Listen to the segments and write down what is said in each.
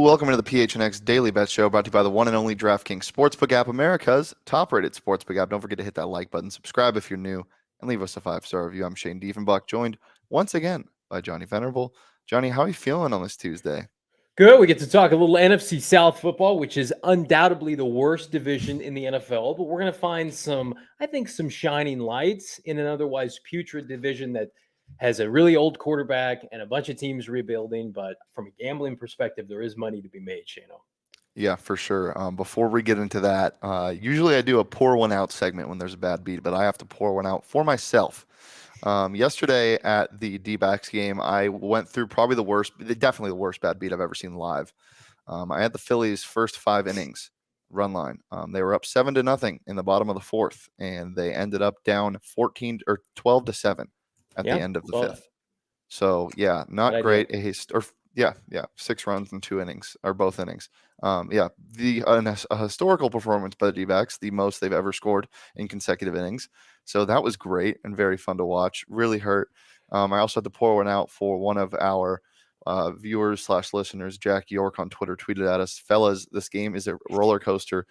welcome into the PHNX Daily Bet Show, brought to you by the one and only DraftKings Sportsbook app, America's top-rated sportsbook app. Don't forget to hit that like button, subscribe if you're new, and leave us a 5-star review. I'm Shane Diefenbach, joined once again by Johnny Venerable. Johnny, how are you feeling on this Tuesday? Good. We get to talk a little NFC South football, which is undoubtedly the worst division in the NFL. But we're going to find some shining lights in an otherwise putrid division that has a really old quarterback and a bunch of teams rebuilding. But from a gambling perspective, there is money to be made, Shano. Yeah, for sure. Before we get into that, usually I do a pour one out segment when there's a bad beat, but I have to pour one out for myself. Yesterday at the D-backs game, I went through probably definitely the worst bad beat I've ever seen live. I had the Phillies' first 5 innings run line. They were up 7-0 in the bottom of the 4th, and they ended up down 12-7 at the end of the 5th. So yeah, not great. 6 runs in 2 innings, or both innings. A historical performance by the D-backs, the most they've ever scored in consecutive innings. So that was great and very fun to watch. Really hurt. I also had to pour one out for one of our viewers/listeners. Jack York on Twitter tweeted at us, "Fellas, this game is a roller coaster.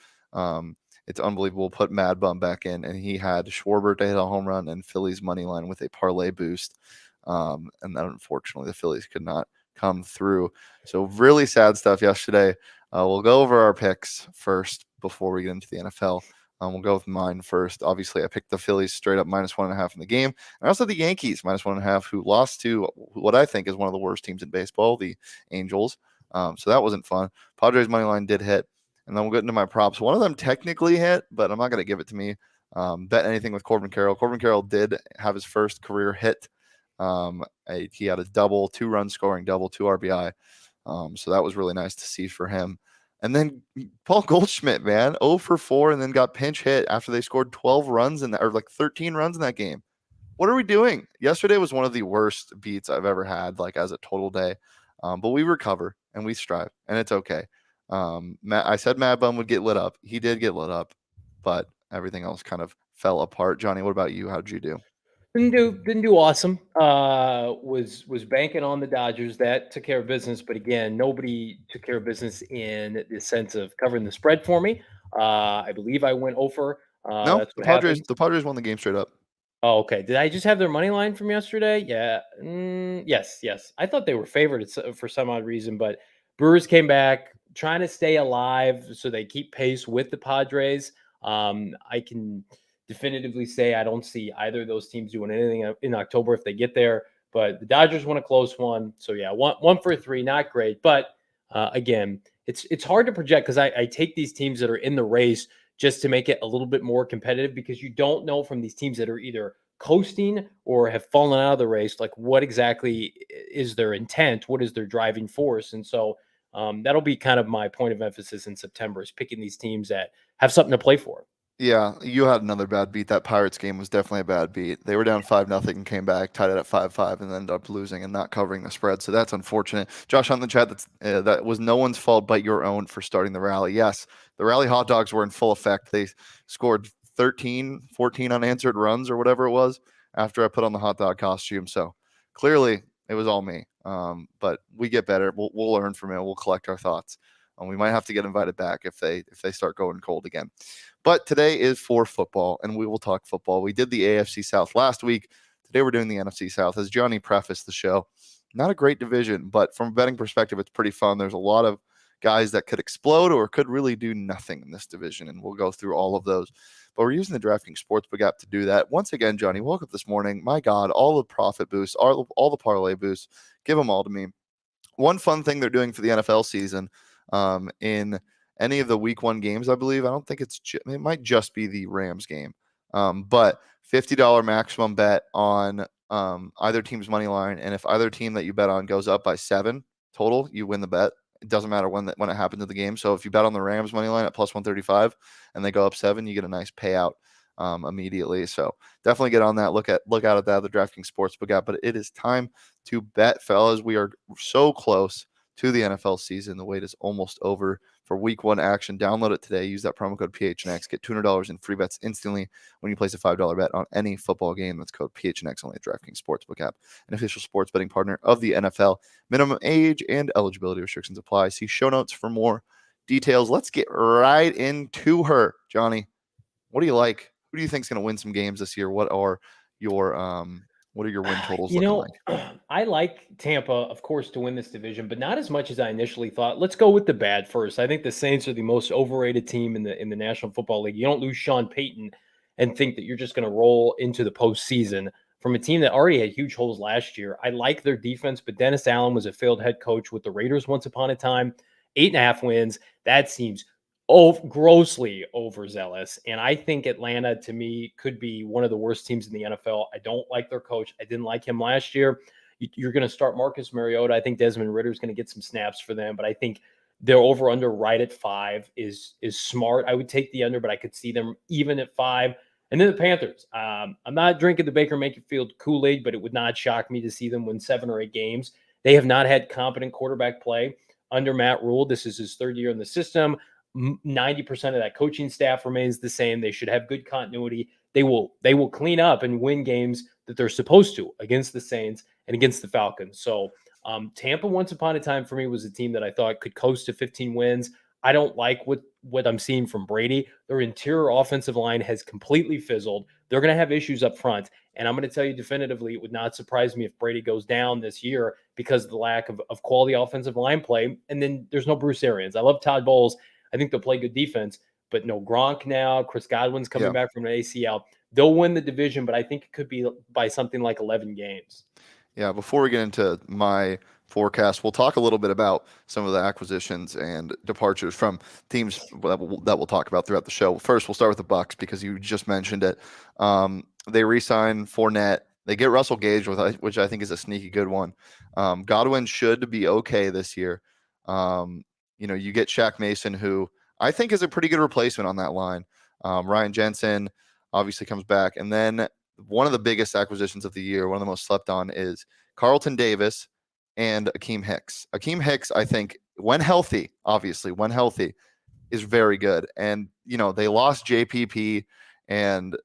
It's unbelievable. Put Mad Bum back in," and he had Schwarber to hit a home run and Phillies money line with a parlay boost. And then unfortunately the Phillies could not come through. So really sad stuff yesterday. We'll go over our picks first before we get into the NFL. We'll go with mine first. Obviously, I picked the Phillies straight up -1.5 in the game. And also the Yankees -1.5, who lost to what I think is one of the worst teams in baseball, the Angels. So that wasn't fun. Padres money line did hit. And then we'll get into my props. One of them technically hit, but I'm not going to give it to me. Bet anything with Corbin Carroll. Corbin Carroll did have his first career hit. He had a double, 2-run scoring double, 2 RBI. So that was really nice to see for him. And then Paul Goldschmidt, man, 0 for 4, and then got pinch hit after they scored 12 runs or 13 runs in that game. What are we doing? Yesterday was one of the worst beats I've ever had, as a total day. But we recover and we strive, and it's okay. I said Mad Bum would get lit up. He did get lit up, but everything else kind of fell apart. Johnny, what about you? How did you do? Didn't do awesome. Was banking on the Dodgers. That took care of business, but again, nobody took care of business in the sense of covering the spread for me. I believe I went over. No, that's the what Padres. happened. The Padres won the game straight up. Oh, okay. Did I just have their money line from yesterday? Yeah. Yes. I thought they were favored for some odd reason, but Brewers came back trying to stay alive so they keep pace with the Padres. I can definitively say I don't see either of those teams doing anything in October if they get there. But the Dodgers won a close one. So yeah, one for 3, not great. But again, it's hard to project because I take these teams that are in the race just to make it a little bit more competitive because you don't know from these teams that are either coasting or have fallen out of the race, like what exactly is their intent, what is their driving force. And so that'll be kind of my point of emphasis in September is picking these teams that have something to play for. Yeah, you had another bad beat. That Pirates game was definitely a bad beat. They were down 5-0 and came back, tied it at 5-5, and ended up losing and not covering the spread. So that's unfortunate. Josh on the chat, that was no one's fault but your own for starting the rally. Yes, the rally hot dogs were in full effect. They scored 14 unanswered runs or whatever it was after I put on the hot dog costume. So clearly it was all me. But we get better. We'll learn from it. We'll collect our thoughts. We might have to get invited back if they start going cold again. But today is for football, and we will talk football. We did the AFC South last week. Today we're doing the NFC South. As Johnny prefaced the show, not a great division, but from a betting perspective, it's pretty fun. There's a lot of guys that could explode or could really do nothing in this division, and we'll go through all of those. But we're using the DraftKings Sportsbook app to do that. Once again, Johnny, woke up this morning. My God, all the profit boosts, all the parlay boosts, give them all to me. One fun thing they're doing for the NFL season in any of the week 1 games, I believe. I don't think it might just be the Rams game. But $50 maximum bet on either team's money line. And if either team that you bet on goes up by 7 total, you win the bet. It doesn't matter when it happens in the game. So if you bet on the Rams money line at +135 and they go up 7, you get a nice payout immediately. So definitely get on that. Look out at that, the DraftKings Sportsbook app. But it is time to bet, fellas. We are so close to the NFL season. The wait is almost over. for week 1 action. Download it today. Use that promo code PHNX. Get $200 in free bets instantly when you place a $5 bet on any football game. That's code PHNX only at DraftKings Sportsbook app, an official sports betting partner of the NFL. Minimum age and eligibility restrictions apply. See show notes for more details. Let's get right into her, Johnny. What do you like? Who do you think is going to win some games this year? What are your win totals looking like? I like Tampa, of course, to win this division, but not as much as I initially thought. Let's go with the bad first. I think the Saints are the most overrated team in the National Football League. You don't lose Sean Payton and think that you're just going to roll into the postseason from a team that already had huge holes last year. I like their defense, but Dennis Allen was a failed head coach with the Raiders once upon a time. 8.5 wins. That seems grossly overzealous. And I think Atlanta, to me, could be one of the worst teams in the NFL. I don't like their coach. I didn't like him last year. You're going to start Marcus Mariota. I think Desmond Ridder is going to get some snaps for them, but I think their over-under right at 5 is smart. I would take the under, but I could see them even at 5. And then the Panthers. I'm not drinking the Baker Mayfield Kool-Aid, but it would not shock me to see them win 7 or 8 games. They have not had competent quarterback play under Matt Rule. This is his 3rd year in the system. 90% of that coaching staff remains the same. They should have good continuity. They will clean up and win games that they're supposed to against the Saints and against the Falcons. So Tampa, once upon a time, for me, was a team that I thought could coast to 15 wins. I don't like what I'm seeing from Brady. Their interior offensive line has completely fizzled. They're going to have issues up front. And I'm going to tell you definitively, it would not surprise me if Brady goes down this year because of the lack of quality offensive line play. And then there's no Bruce Arians. I love Todd Bowles. I think they'll play good defense, but no Gronk now. Chris Godwin's coming back from an ACL. They'll win the division, but I think it could be by something like 11 games. Yeah, before we get into my forecast, we'll talk a little bit about some of the acquisitions and departures from teams that we'll talk about throughout the show. First, we'll start with the Bucs because you just mentioned it. They re-sign Fournette. They get Russell Gage, which I think is a sneaky good one. Godwin should be okay this year. You get Shaq Mason, who I think is a pretty good replacement on that line. Ryan Jensen obviously comes back. And then one of the biggest acquisitions of the year, one of the most slept on, is Carlton Davis and Akeem Hicks. Akeem Hicks, I think, when healthy, is very good. And, they lost JPP and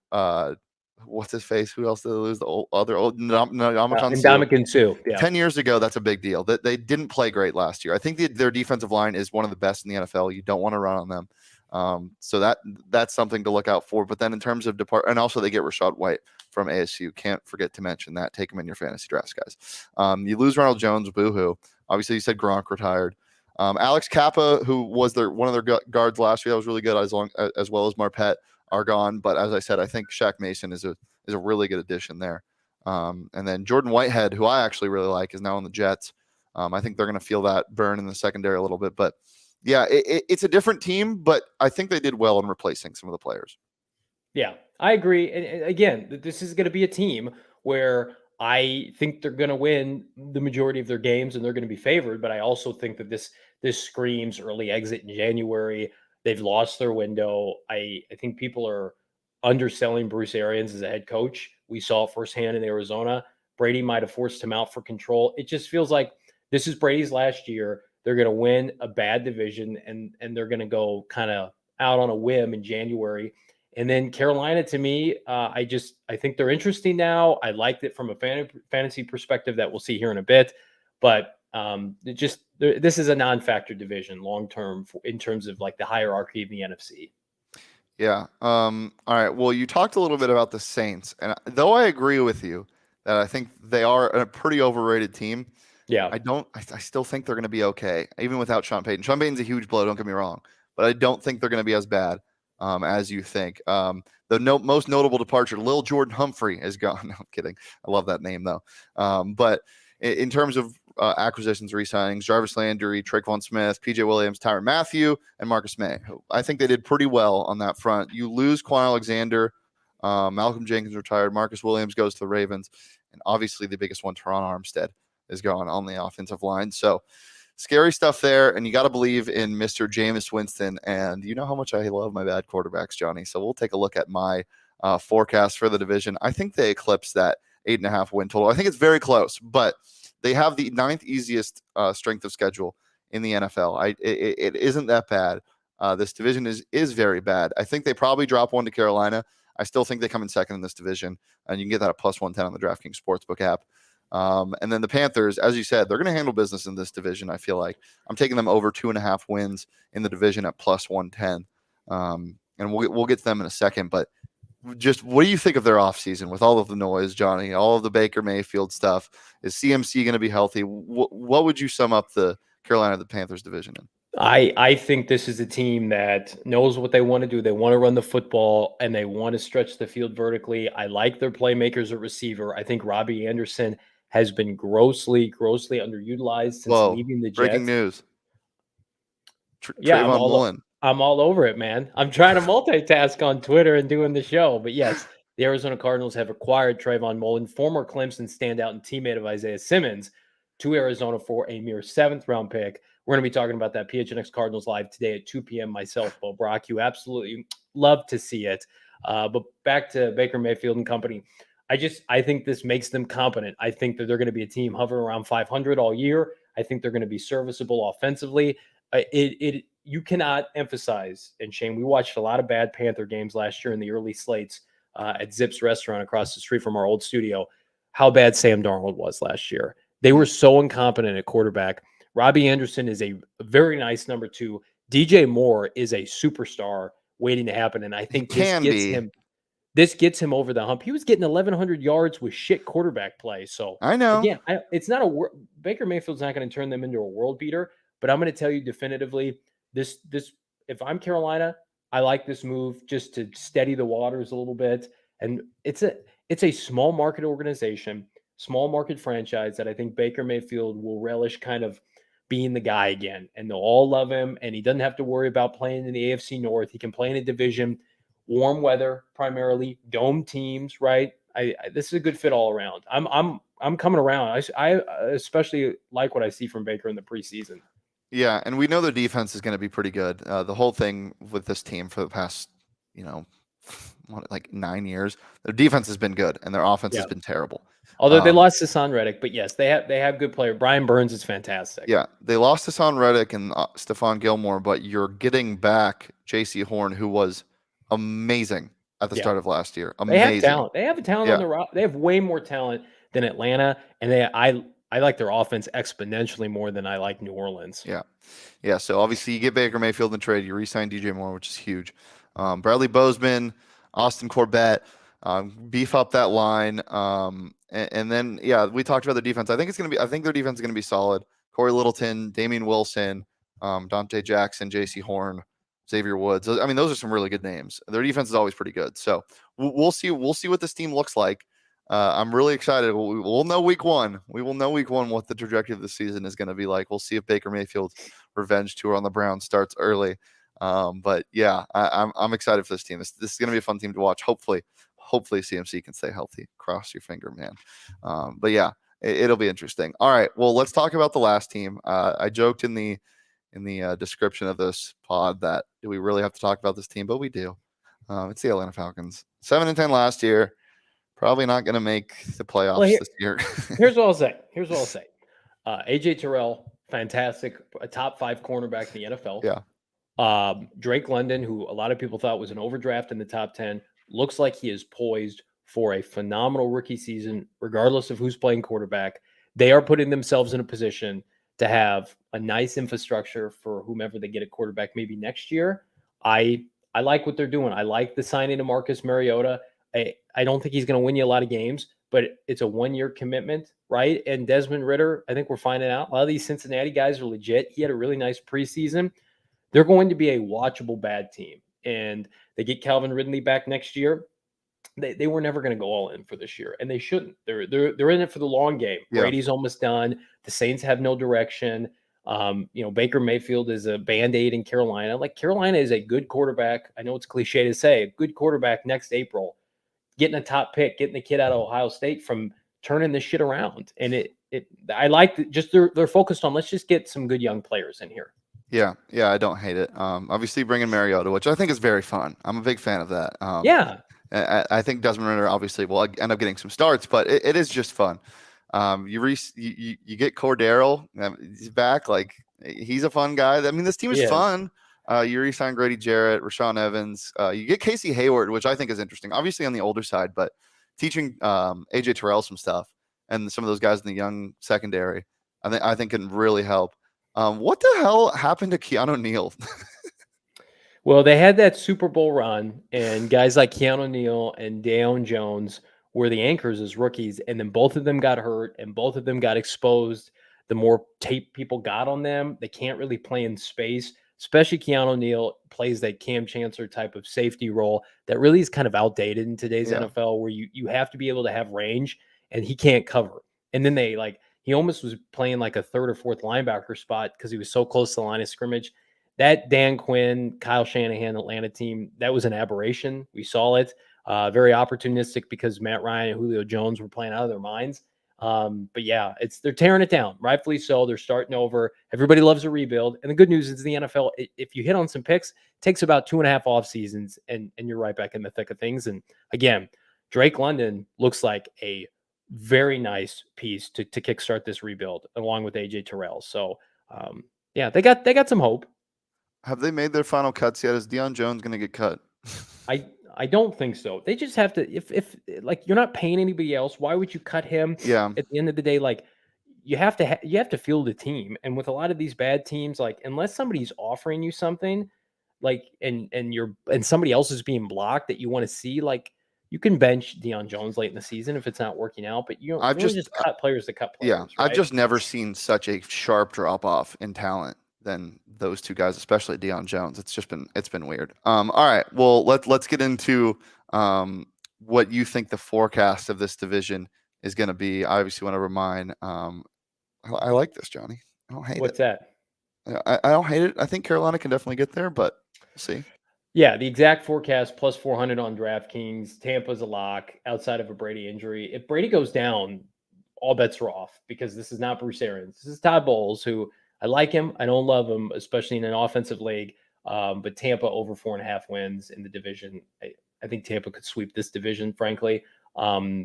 what's his face? Who else did they lose? The other Ndamukong Suh. Yeah. 10 years ago, that's a big deal. That they didn't play great last year. I think their defensive line is one of the best in the NFL. You don't want to run on them. So that's something to look out for. But then in terms of and also they get Rashad White from ASU. Can't forget to mention that. Take him in your fantasy drafts, guys. You lose Ronald Jones, boo-hoo. Obviously, you said Gronk retired. Alex Kappa, who was one of their guards last year, that was really good, as well as Marpet, are gone. But as I said, I think Shaq Mason is a really good addition there. And then Jordan Whitehead, who I actually really like, is now on the Jets. I think they're going to feel that burn in the secondary a little bit. But yeah, it's a different team, but I think they did well in replacing some of the players. Yeah, I agree. And again, this is going to be a team where I think they're going to win the majority of their games and they're going to be favored. But I also think that this screams early exit in January. They've lost their window. I think people are underselling Bruce Arians as a head coach. We saw it firsthand in Arizona. Brady might have forced him out for control. It just feels like this is Brady's last year. They're going to win a bad division and they're going to go kind of out on a whim in January. And then Carolina, to me, I think they're interesting now. I liked it from a fantasy perspective that we'll see here in a bit. But this is a non-factor division long-term in terms of like the hierarchy of the NFC. Yeah. All right. Well, you talked a little bit about the Saints, and though I agree with you that I think they are a pretty overrated team. Yeah. I still think they're going to be okay, even without Sean Payton. Sean Payton's a huge blow, don't get me wrong, but I don't think they're going to be as bad as you think. The most notable departure, Lil Jordan Humphrey, is gone. No, I'm kidding. I love that name, though. But in terms of acquisitions, re-signings, Jarvis Landry, Traquan Smith, PJ Williams, Tyrann Mathieu, and Marcus May. I think they did pretty well on that front. You lose Quan Alexander, Malcolm Jenkins retired, Marcus Williams goes to the Ravens, and obviously the biggest one, Teron Armstead, is gone on the offensive line. So scary stuff there, and you got to believe in Mr. Jameis Winston, and you know how much I love my bad quarterbacks, Johnny. So we'll take a look at my forecast for the division. I think they eclipse that 8.5 win total. I think it's very close, but they have the 9th easiest strength of schedule in the NFL. It isn't that bad. This division is very bad. I think they probably drop one to Carolina. I still think they come in second in this division, and you can get that at plus 110 on the DraftKings Sportsbook app. And then the Panthers, as you said, they're going to handle business in this division. I feel like I'm taking them over 2.5 wins in the division at plus 110. And we'll get to them in a second. But just what do you think of their offseason with all of the noise, Johnny, all of the Baker Mayfield stuff? Is CMC going to be healthy? What would you sum up the Carolina the Panthers division in? I think this is a team that knows what they want to do. They want to run the football and they want to stretch the field vertically. I like their playmakers at receiver. I think Robbie Anderson has been grossly underutilized since leaving the Jets. Breaking news. Yeah, Trayvon Mullen. I'm all over it, man. I'm trying to multitask on Twitter and doing the show. But yes, the Arizona Cardinals have acquired Trayvon Mullen, former Clemson standout and teammate of Isaiah Simmons, to Arizona for a mere 7th-round pick. We're going to be talking about that PHNX Cardinals live today at 2 p.m. Myself, Bo Brock. You absolutely love to see it. But back to Baker Mayfield and company. I think this makes them competent. I think that they're going to be a team hovering around 500 all year. I think they're going to be serviceable offensively. You cannot emphasize, and Shane, we watched a lot of bad Panther games last year in the early slates at Zip's restaurant across the street from our old studio, how bad Sam Darnold was last year. They were so incompetent at quarterback. Robbie Anderson is a very nice number 2. DJ Moore is a superstar waiting to happen, and I think this gets him over the hump. He was getting 1,100 yards with shit quarterback play. So I know. Again, it's not Baker Mayfield's not going to turn them into a world beater, but I'm going to tell you definitively, this if I'm Carolina, I like this move just to steady the waters a little bit. And it's a small market organization, small market franchise that I think Baker Mayfield will relish kind of being the guy again, and they'll all love him, and he doesn't have to worry about playing in the AFC North. He can play in a division, warm weather, primarily dome teams, right? This is a good fit all around. I'm coming around. I especially like what I see from Baker in the preseason. Yeah, and we know their defense is going to be pretty good. The whole thing with this team for the past, 9 years, their defense has been good, and their offense has been terrible. Although they lost Hassan Reddick, but yes, they have good players. Brian Burns is fantastic. Yeah, they lost Hassan Reddick and Stephon Gilmore, but you're getting back J.C. Horn, who was amazing at the start of last year. Amazing. They have talent. They have a talent on the roster. They have way more talent than Atlanta, and I like their offense exponentially more than I like New Orleans. Yeah. So obviously you get Baker Mayfield in trade. You re-sign DJ Moore, which is huge. Bradley Bozeman, Austin Corbett, beef up that line. And then we talked about the defense. I think their defense is gonna be solid. Corey Littleton, Damian Wilson, Dante Jackson, J.C. Horn, Xavier Woods. I mean, those are some really good names. Their defense is always pretty good. So we'll see what this team looks like. I'm really excited. We'll know week one. We will know week one what the trajectory of the season is going to be like. We'll see if Baker Mayfield's revenge tour on the Browns starts early. But yeah, I'm excited for this team. This is going to be a fun team to watch. Hopefully CMC can stay healthy. Cross your finger, man. But yeah, it'll be interesting. All right. Well, let's talk about the last team. I joked in the description of this pod that do we really have to talk about this team? But we do. It's the Atlanta Falcons. 7-10 last year. Probably not going to make the playoffs this year. Here's what I'll say. AJ Terrell, fantastic, a top 5 cornerback in the NFL. Yeah. Drake London, who a lot of people thought was an overdraft in the top 10, looks like he is poised for a phenomenal rookie season, regardless of who's playing quarterback. They are putting themselves in a position to have a nice infrastructure for whomever they get at quarterback maybe next year. I like what they're doing. I like the signing of Marcus Mariota. I don't think he's going to win you a lot of games, but it's a 1-year commitment, right? And Desmond Ridder, I think we're finding out a lot of these Cincinnati guys are legit. He had a really nice preseason. They're going to be a watchable bad team, and they get Calvin Ridley back next year. They were never going to go all in for this year, and they shouldn't. They're in it for the long game. Yeah. Brady's almost done. The Saints have no direction. Baker Mayfield is a Band-Aid in Carolina. Like, Carolina is a good quarterback. I know it's cliche to say, a good quarterback next April. Getting a top pick, getting the kid out of Ohio State from turning this shit around. And I like just they're focused on, let's just get some good young players in here. Yeah, I don't hate it. Obviously bringing Mariota, which I think is very fun. I'm a big fan of that. I think Desmond Ridder obviously will end up getting some starts, but it is just fun. You get Cordero, he's back. Like, He's a fun guy. I mean, this team is He is. fun. You re-sign Grady Jarrett, Rashawn Evans. You get Casey Hayward, which I think is interesting. Obviously on the older side, but teaching AJ Terrell some stuff and some of those guys in the young secondary, I think can really help. What the hell happened to Keanu Neal? Well, they had that Super Bowl run, and guys like Keanu Neal and Deion Jones were the anchors as rookies, and then both of them got hurt, and both of them got exposed. The more tape people got on them, they can't really play in space. Especially Keanu Neal plays that Cam Chancellor type of safety role that really is kind of outdated in today's Yeah. NFL, where you have to be able to have range, and he can't cover. And then he almost was playing like a third or fourth linebacker spot because he was so close to the line of scrimmage. That Dan Quinn, Kyle Shanahan Atlanta team, that was an aberration. We saw it. Very opportunistic because Matt Ryan and Julio Jones were playing out of their minds. But yeah, they're tearing it down, rightfully so. They're starting over. Everybody loves a rebuild. And the good news is the NFL, if you hit on some picks, it takes about 2.5 off seasons and you're right back in the thick of things. And again, Drake London looks like a very nice piece to kickstart this rebuild along with AJ Terrell. So yeah, they got some hope. Have they made their final cuts yet? Is Deion Jones going to get cut? I don't think so. They just have to if like you're not paying anybody else, why would you cut him? Yeah. At the end of the day, like you have to field the team. And with a lot of these bad teams, like unless somebody's offering you something, like and somebody else is being blocked that you want to see, like you can bench Deion Jones late in the season if it's not working out, but you don't just cut players to cut players. Yeah, right? I've just never seen such a sharp drop off in talent than those two guys, especially Deion Jones. It's been weird. All right, well let's get into what you think the forecast of this division is going to be. I obviously want to remind. I like this, Johnny. I don't hate What's it. that? I don't hate it. I think Carolina can definitely get there, but we'll see. Yeah, the exact forecast plus 400 on DraftKings. Tampa's a lock outside of a Brady injury. If Brady goes down, all bets are off because this is not Bruce Arians. This is Todd Bowles, who I like him. I don't love him, especially in an offensive league. But Tampa over 4.5 wins in the division. I think Tampa could sweep this division, frankly,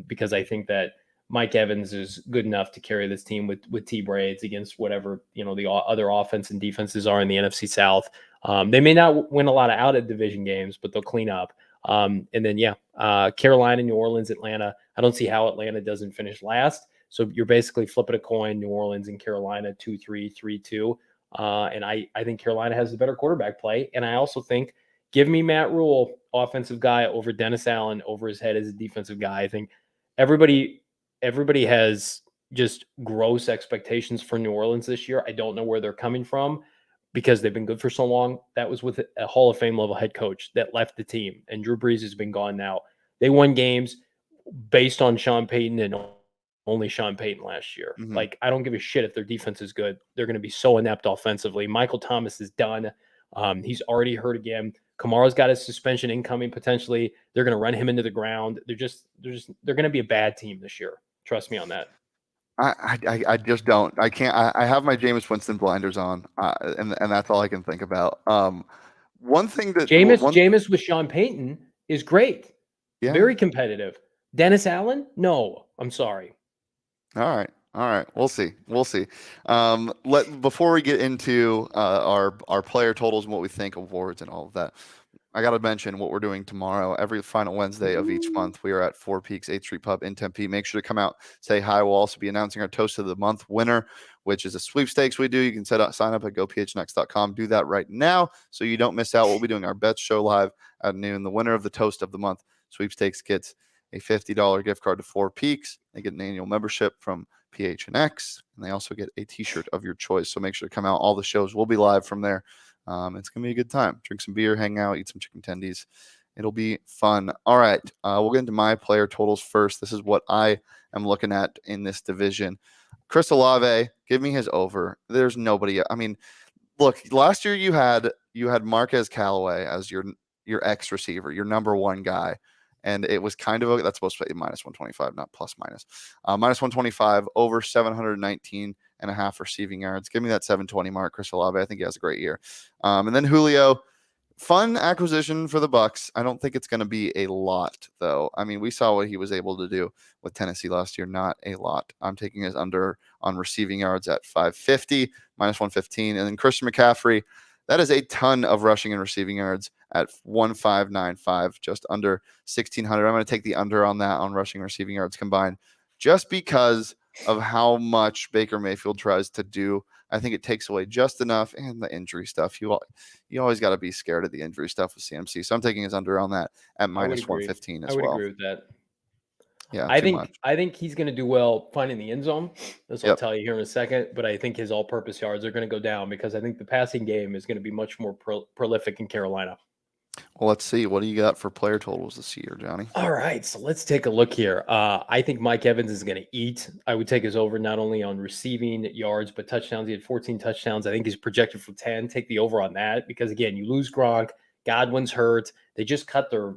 because I think that Mike Evans is good enough to carry this team with T Braids against whatever the other offense and defenses are in the NFC South. They may not win a lot of out of division games, but they'll clean up. And then Carolina, New Orleans, Atlanta. I don't see how Atlanta doesn't finish last. So you're basically flipping a coin. New Orleans and Carolina 2-3, 3-2. And I think Carolina has the better quarterback play. And I also think give me Matt Rule, offensive guy, over Dennis Allen over his head as a defensive guy. I think everybody has just gross expectations for New Orleans this year. I don't know where they're coming from because they've been good for so long. That was with a Hall of Fame level head coach that left the team, and Drew Brees has been gone now. They won games based on Sean Payton and only Sean Payton last year. Mhm. Like, I don't give a shit if their defense is good. They're going to be so inept offensively. Michael Thomas is done. He's already hurt again. Kamara's got a suspension incoming potentially. They're going to run him into the ground. They're going to be a bad team this year. Trust me on that. I just don't. I can't. I have my Jameis Winston blinders on, and that's all I can think about. One thing that Jameis with Sean Payton is great. Yeah. Very competitive. Dennis Allen? No, I'm sorry. All right. We'll see. Before we get into our player totals and what we think of awards and all of that, I got to mention what we're doing tomorrow. Every final Wednesday of each month, we are at Four Peaks 8th Street Pub in Tempe. Make sure to come out, say hi. We'll also be announcing our Toast of the Month winner, which is a sweepstakes we do. You can sign up at gophnx.com. Do that right now so you don't miss out. We'll be doing our bets show live at noon. The winner of the Toast of the Month sweepstakes gets a $50 gift card to Four Peaks. They get an annual membership from PHNX, and they also get a t-shirt of your choice. So make sure to come out. All the shows will be live from there. It's going to be a good time. Drink some beer, hang out, eat some chicken tendies. It'll be fun. All right. We'll get into my player totals first. This is what I am looking at in this division. Chris Olave, give me his over. There's nobody. I mean, look, last year you had Marquez Callaway as your X receiver, your number one guy. And it was kind of that's supposed to be minus 125, not plus minus. Minus 125, over 719.5 receiving yards. Give me that 720 mark, Chris Olave. I think he has a great year. And then Julio, Fun acquisition for the Bucs. I don't think it's going to be a lot, though. I mean, we saw what he was able to do with Tennessee last year. Not a lot. I'm taking his under on receiving yards at 550, minus 115. And then Christian McCaffrey, that is a ton of rushing and receiving yards at 1595, just under 1600. I'm going to take the under on that on rushing and receiving yards combined, just because of how much Baker Mayfield tries to do. I think it takes away just enough, and the injury stuff. You always got to be scared of the injury stuff with CMC. So I'm taking his under on that at minus 115 as well. I would agree with that. Yeah, I think he's going to do well finding the end zone. This I'll tell you here in a second. But I think his all-purpose yards are going to go down because I think the passing game is going to be much more prolific in Carolina. Well, let's see. What do you got for player totals this year, Johnny? All right, so let's take a look here. I think Mike Evans is going to eat. I would take his over not only on receiving yards, but touchdowns. He had 14 touchdowns. I think he's projected for 10. Take the over on that because, again, you lose Gronk. Godwin's hurt. They just cut their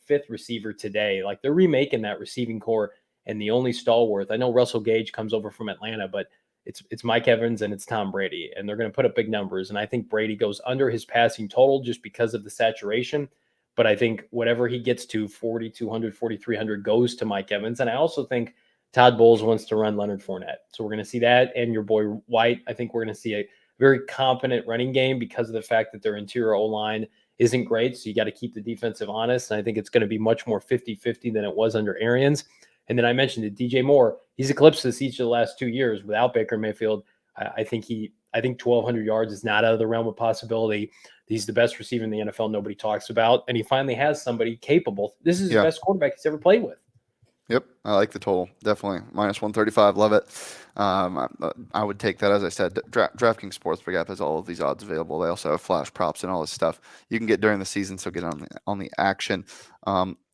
fifth receiver today. Like, they're remaking that receiving core, and the only stalwart. I know Russell Gage comes over from Atlanta, but it's Mike Evans and it's Tom Brady, and they're going to put up big numbers. And I think Brady goes under his passing total just because of the saturation. But I think whatever he gets to, 4,200, 4,300, goes to Mike Evans. And I also think Todd Bowles wants to run Leonard Fournette. So we're going to see that. And your boy White, I think we're going to see a very competent running game because of the fact that their interior O-line isn't great. So you got to keep the defensive honest. And I think it's going to be much more 50-50 than it was under Arians. And then I mentioned it, DJ Moore. He's eclipsed this each of the last 2 years without Baker Mayfield. I think 1,200 yards is not out of the realm of possibility. He's the best receiver in the NFL nobody talks about. And he finally has somebody capable. This is the best quarterback he's ever played with. Yep, I like the total. Definitely. Minus 135. Love it. I would take that. As I said, DraftKings Sportsbook app has all of these odds available. They also have flash props and all this stuff you can get during the season, so get on the action.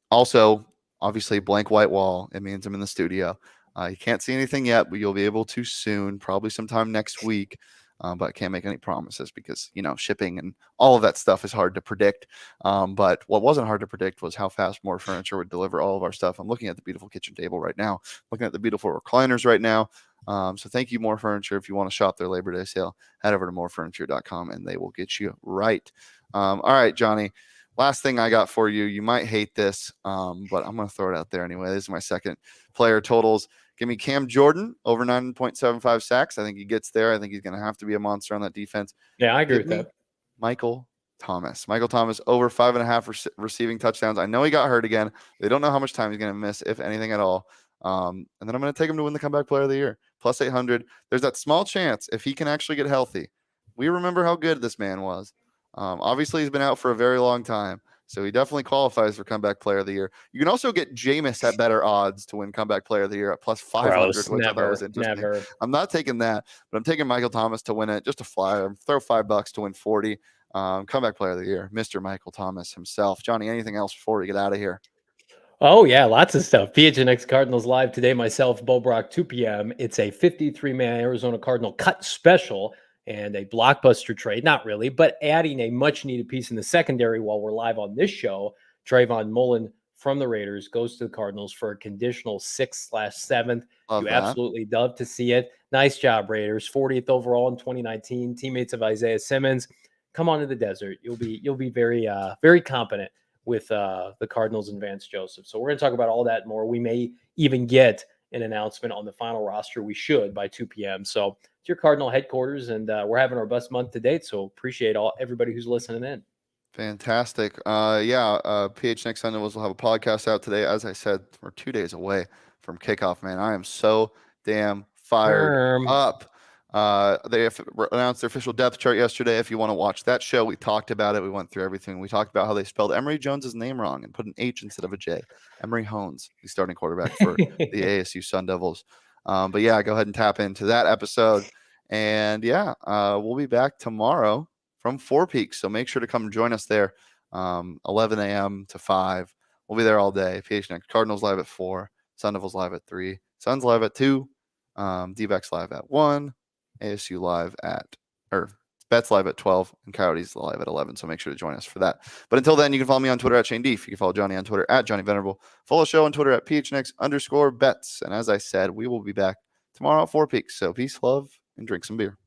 Also, obviously, blank white wall. It means I'm in the studio. You can't see anything yet, but you'll be able to soon, probably sometime next week. But I can't make any promises because, shipping and all of that stuff is hard to predict. But what wasn't hard to predict was how fast More Furniture would deliver all of our stuff. I'm looking at the beautiful kitchen table right now, looking at the beautiful recliners right now. So thank you, More Furniture. If you want to shop their Labor Day sale, head over to morefurniture.com and they will get you right. All right, Johnny. Last thing I got for you. You might hate this, but I'm going to throw it out there anyway. This is my second player totals. Give me Cam Jordan over 9.75 sacks. I think he gets there. I think he's going to have to be a monster on that defense. Yeah, I agree with that. Michael Thomas. Michael Thomas over 5.5 receiving touchdowns. I know he got hurt again. They don't know how much time he's going to miss, if anything at all. And then I'm going to take him to win the comeback player of the year. Plus 800. There's that small chance if he can actually get healthy. We remember how good this man was. Obviously, he's been out for a very long time. So he definitely qualifies for comeback player of the year. You can also get Jameis at better odds to win comeback player of the year at plus 500, which I thought was interesting. Never. I'm not taking that, but I'm taking Michael Thomas to win it, just a flyer. Throw $5 to win 40. Comeback player of the year, Mr. Michael Thomas himself. Johnny, anything else before we get out of here? Oh, yeah, lots of stuff. PHNX Cardinals live today. Myself, Bo Brock, 2 p.m. It's a 53-man Arizona Cardinal cut special and a blockbuster trade. Not really, but adding a much-needed piece in the secondary while we're live on this show. Trayvon Mullen from the Raiders goes to the Cardinals for a conditional 6/7th. Absolutely love to see it. Nice job, Raiders. 40th overall in 2019. Teammates of Isaiah Simmons. Come on to the desert. You'll be very very competent with the Cardinals and Vance Joseph. So we're going to talk about all that and more. We may even get an announcement on the final roster. We should by 2 p.m. So it's your Cardinal headquarters, and we're having our best month to date. So appreciate everybody who's listening in. Fantastic. PHNX Sun Devils will have a podcast out today. As I said, we're 2 days away from kickoff, man. I am so damn fired up. They announced their official depth chart yesterday. If you want to watch that show, we talked about it. We went through everything. We talked about how they spelled Emory Jones's name wrong and put an H instead of a J. Emory Hones, the starting quarterback for the ASU Sun Devils. But yeah, go ahead and tap into that episode. And yeah, we'll be back tomorrow from Four Peaks. So make sure to come join us there. 11 a.m. to 5. We'll be there all day. PHNX Cardinals live at 4. Sun Devils live at 3. Suns live at 2. D-backs live at 1. ASU live Bets live at 12, and Coyotes live at 11. So make sure to join us for that. But until then, you can follow me on Twitter at Shane Deef. You can follow Johnny on Twitter at Johnny Venerable. Follow the show on Twitter at PHNX_bets. And as I said, we will be back tomorrow at Four Peaks. So peace, love, and drink some beer.